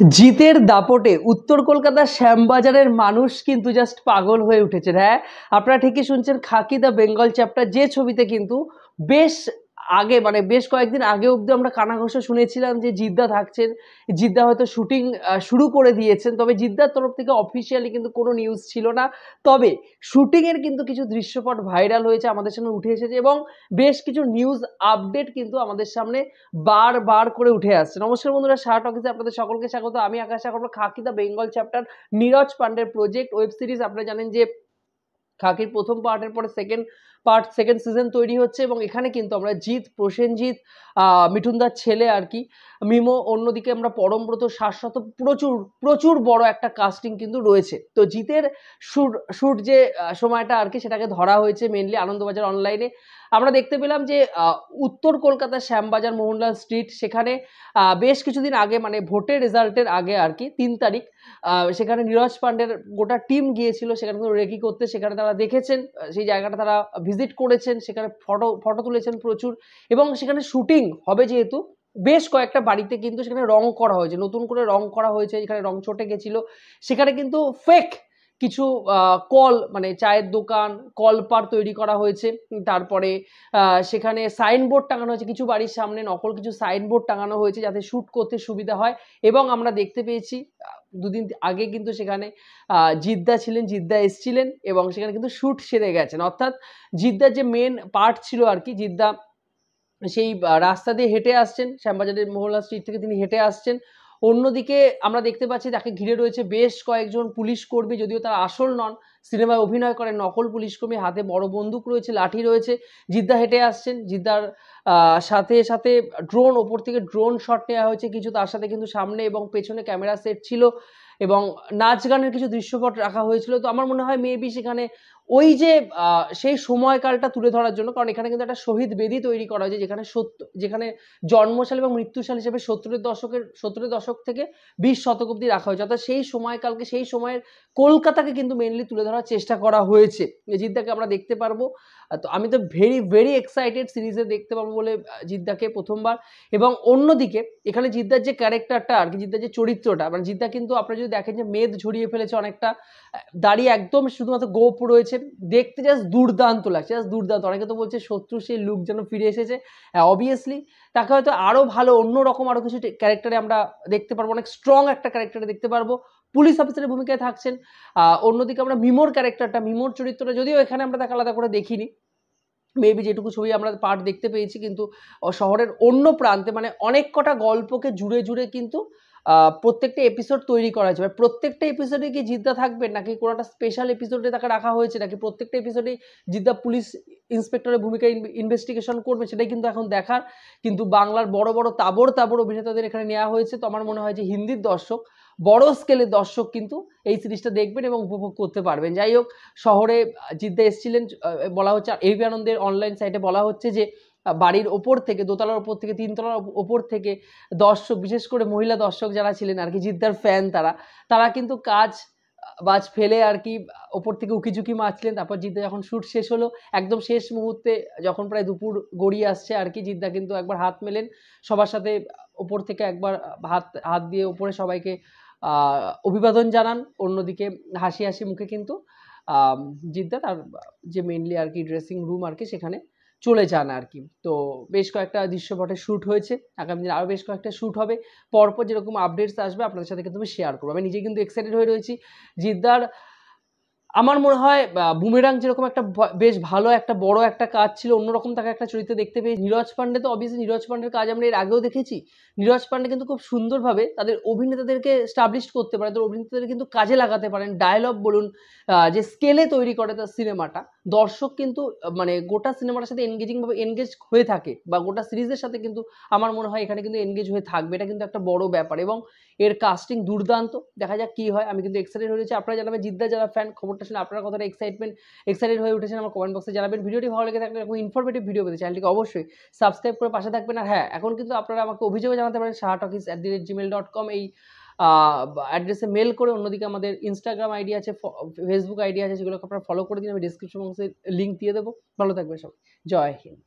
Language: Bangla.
জিতের দাপটে উত্তর কলকাতার শ্যামবাজারের মানুষ কিন্তু জাস্ট পাগল হয়ে উঠেছে। হ্যাঁ, আপনারা ঠিকই শুনছেন, খাকি দ্য বেঙ্গল চ্যাপ্টার যে ছবিতে কিন্তু বেশ আগে মানে বেশ কয়েকদিন আগে অবধি আমরা কানাঘোষা শুনেছিলাম যে জিদ্দা থাকছেন, জিদ্দা হয়তো শুটিং শুরু করে দিয়েছেন, তবে জিদ্দার তরফ থেকে অফিসিয়ালি কিন্তু কোনো নিউজ ছিল না। তবে শুটিংয়ের কিন্তু কিছু দৃশ্যপট ভাইরাল হয়েছে, আমাদের সামনে উঠে এসেছে এবং বেশ কিছু নিউজ আপডেট কিন্তু আমাদের সামনে বারবার করে উঠে আসছে। নমস্কার বন্ধুরা, শাহ টকিজে আপনাদের সকলকে স্বাগত। আমি আকাশ এখন খাকি দ্য বেঙ্গল চ্যাপ্টার নীরজ পান্ডের প্রজেক্ট ওয়েব সিরিজ। আপনারা জানেন যে খাকির প্রথম পার্টের পরে সেকেন্ড সিজন তৈরি হচ্ছে এবং এখানে কিন্তু আমরা জিৎ, প্রসেনজিৎ, মিঠুনদার ছেলে আর কি মিমো, অন্যদিকে আমরা পরমব্রত, শাশ্বত, প্রচুর প্রচুর বড় একটা কাস্টিং কিন্তু রয়েছে। তো জিতের শুট যে সময়টা আর কি সেটাকে ধরা হয়েছে মেনলি আনন্দবাজার অনলাইনে। আমরা দেখতে পেলাম যে উত্তর কলকাতার শ্যামবাজার মোহনলাল স্ট্রিট, সেখানে বেশ কিছুদিন আগে মানে ভোটের রেজাল্টের আগে আর কি 3 তারিখ সেখানে নীরজ পান্ডের গোটা টিম গিয়েছিল সেখানে রেকি করতে। সেখানে তারা দেখেছেন, সেই জায়গাটা তারা ভিজিট করেছেন, সেখানে ফটো তুলেছেন প্রচুর এবং সেখানে শুটিং হবে যেহেতু বেশ কয়েকটা বাড়িতে কিন্তু সেখানে রং করা হয়েছে, নতুন করে রং করা হয়েছে, যেখানে রং চটে গেছিল সেখানে কিন্তু ফেক কিছু কল মানে চায়ের দোকান, কলপার তৈরি করা হয়েছে। তারপরে সেখানে সাইনবোর্ড টাঙানো হয়েছে, কিছু বাড়ির সামনে নকল কিছু সাইনবোর্ড টাঙানো হয়েছে যাতে শ্যুট করতে সুবিধা হয়। এবং আমরা দেখতে পেয়েছি দুদিন আগে কিন্তু সেখানে জিদ্দা ছিলেন, জিদ্দা এসছিলেন এবং সেখানে কিন্তু শ্যুট সেরে গেছেন। অর্থাৎ জিদ্দার যে মেন পার্ট ছিল আর কি, জিদ্দা সেই রাস্তা দিয়ে হেঁটে আসছেন, শ্যামবাজারের মোহনলাল স্ট্রিট থেকে তিনি হেঁটে আসছেন। অন্যদিকে আমরা দেখতে পাচ্ছি তাকে ঘিরে রয়েছে বেশ কয়েকজন পুলিশ কর্মী, যদিও তারা আসল নন, সিনেমায় অভিনয় করেন নকল পুলিশ কর্মী, হাতে বড় বন্দুক রয়েছে, লাঠি রয়েছে। জিদ্দা হেঁটে আসছেন, জিদ্দার সাথে সাথে ড্রোন, ওপর থেকে ড্রোন শট নেওয়া হয়েছে কিছু, তার সাথে কিন্তু সামনে এবং পেছনে ক্যামেরা সেট ছিল এবং নাচ গানের কিছু দৃশ্যপট রাখা হয়েছিল। তো আমার মনে হয় মেবি সেখানে ওই যে সেই সময়কালটা তুলে ধরার জন্য, কারণ এখানে কিন্তু একটা শহীদ বেদি তৈরি করা হয়েছে যেখানে জন্মসাল এবং মৃত্যুসাল হিসেবে 70-এর দশক থেকে 20 শতক অব্দি রাখা হয়েছে। অর্থাৎ সেই সময়কালকে, সেই সময়ের কলকাতাকে কিন্তু মেনলি তুলে ধরার চেষ্টা করা হয়েছে। জিদ্দাকে আমরা দেখতে পারবো। তো আমি তো ভেরি এক্সাইটেড সিরিজে দেখতে পাবো বলে জিদ্দাকে প্রথমবার। এবং অন্যদিকে এখানে জিদ্দার যে ক্যারেক্টারটা আর কি, জিদ্দার যে চরিত্রটা, মানে জিদ্দা কিন্তু আপনারা যদি দেখেন যে মেদ ঝরিয়ে ফেলেছে অনেকটা, দাঁড়িয়ে একদম শুধুমাত্র গোপ রয়েছে, দেখতে জাস্ট দুর্দান্ত লাগছে, জাস্ট দুর্দান্ত। অনেকে তো বলছে শত্রু সেই লুক যেন ফিরে এসেছে। অবভিয়াসলি তাকে হয়তো আরও ভালো অন্যরকম আরও কিছু ক্যারেক্টারে আমরা দেখতে পারবো, অনেক স্ট্রং একটা ক্যারেক্টারে দেখতে পারবো, পুলিশ অফিসারের ভূমিকায় থাকছেন। অন্যদিকে আমরা মিমোর ক্যারেক্টারটা, মিমোর চরিত্রটা যদিও এখানে আমরা তাকে আলাদা করে দেখিনি, মেবি যেটুকু ছবি আমরা পার্ট দেখতে পেয়েছি, কিন্তু শহরের অন্য প্রান্তে মানে অনেক কটা গল্পকে জুড়ে কিন্তু প্রত্যেকটা এপিসোড তৈরি করা হয়েছে। প্রত্যেকটা এপিসোডে কি জিদ্দা থাকবেন, নাকি কোনো একটা স্পেশাল এপিসোডে তাকে রাখা হয়েছে, নাকি প্রত্যেকটা এপিসোডেই জিদ্দা পুলিশ ইন্সপেক্টরের ভূমিকায় ইনভেস্টিগেশন করবে, সেটাই কিন্তু এখন দেখার। কিন্তু বাংলার বড় বড় তাবড় অভিনেতাদের এখানে নেওয়া হয়েছে। তো আমার মনে হয় যে হিন্দির দর্শক, বড় স্কেলের দর্শক কিন্তু এই সিরিজটা দেখবেন এবং উপভোগ করতে পারবেন। যাই হোক, শহরে জিদ্দা এসেছিলেন, বলা হচ্ছে এবিপি আনন্দের অনলাইন সাইটে বলা হচ্ছে যে বাড়ির ওপর থেকে, দোতলার ওপর থেকে, 3 তলার ওপর থেকে দর্শক, বিশেষ করে মহিলা দর্শক যারা ছিলেন আর কি, জিদ্দার ফ্যান, তারা কিন্তু বাজ ফেলে আর কি ওপর থেকে উকিঝুঁকি মারছিলেন। তারপর জিদ্দা যখন শ্যুট শেষ হলো, একদম শেষ মুহূর্তে যখন প্রায় দুপুর গড়িয়ে আসছে আর কি, জিদ্দা কিন্তু একবার হাত মেলেন সবার সাথে, ওপর থেকে একবার হাত দিয়ে ওপরে সবাইকে অভিবাদন জানান। অন্যদিকে হাসি মুখে কিন্তু জিদ্দা তার যে মেনলি আর কি ড্রেসিং রুম আর কি সেখানে চলে যান আর কি। তো বেশ কয়েকটা দৃশ্যপটে শ্যুট হয়েছে, আগামী দিনে আরও বেশ কয়েকটা শ্যুট হবে। পরপর যেরকম আপডেটস আসবে আপনাদের সাথে কিন্তু আমি শেয়ার করবো। আমি নিজে কিন্তু এক্সাইটেড হয়ে রয়েছি। জিদ্দার আমার মনে হয় বুমেরাং যেরকম একটা বেশ ভালো একটা বড় একটা কাজ ছিল, অন্যরকম তাকে একটা চরিত্রে দেখতে পেয়ে। নীরজ পান্ডে তো অবভিয়াসলি, নীরজ পান্ডের কাজ আমরা এর আগেও দেখেছি। নীরজ পান্ডে কিন্তু খুব সুন্দরভাবে তাদের অভিনেতাদেরকে স্টাবলিশ করতে পারে, তাদের অভিনেতাদের কিন্তু কাজে লাগাতে পারেন। ডায়লগ বলুন, যে স্কেলে তৈরি করে তার সিনেমাটা, দর্শক কিন্তু মানে গোটা সিনেমাটার সাথে এনগেজিংভাবে এনগেজ হয়ে থাকে, বা গোটা সিরিজের সাথে কিন্তু আমার মনে হয় এখানে কিন্তু এনগেজ হয়ে থাকবে। এটা কিন্তু একটা বড় ব্যাপার এবং এর কাস্টিং দুর্দান্ত। দেখা যাক কি হয়। আমি কিন্তু এক্সাইটেড হয়ে রয়েছি। আপনারা জানাবেন জিদ্দা যারা ফ্যান, খবরটা শুনে আপনারা কতটা এক্সাইটেড হয়ে উঠেছেন আমার কমেন্ট বক্সে জানাবেন। ভিডিওটি ভালো লেগে থাকলে, এরকম ইনফরমেটিভ ভিডিও পেতে চ্যানেলটিকে অবশ্যই সাবস্ক্রাইব করে পাশে থাকবেন। আর হ্যাঁ, এখন কিন্তু আপনারা আমাকে অভিযোগও জানাতে পারেন shahatalkies@gmail.com এই অ্যাড্রেসে মেল করে। অন্যদিকে আমাদের ইনস্টাগ্রাম আইডি আছে, ফেসবুক আইডি আছে, যেগুলোকে আপনারা ফলো করে দিন। আমি ডিসক্রিপশন বক্সে লিঙ্ক দিয়ে দেবো। ভালো থাকবেন সবাই। জয় হিন্দ।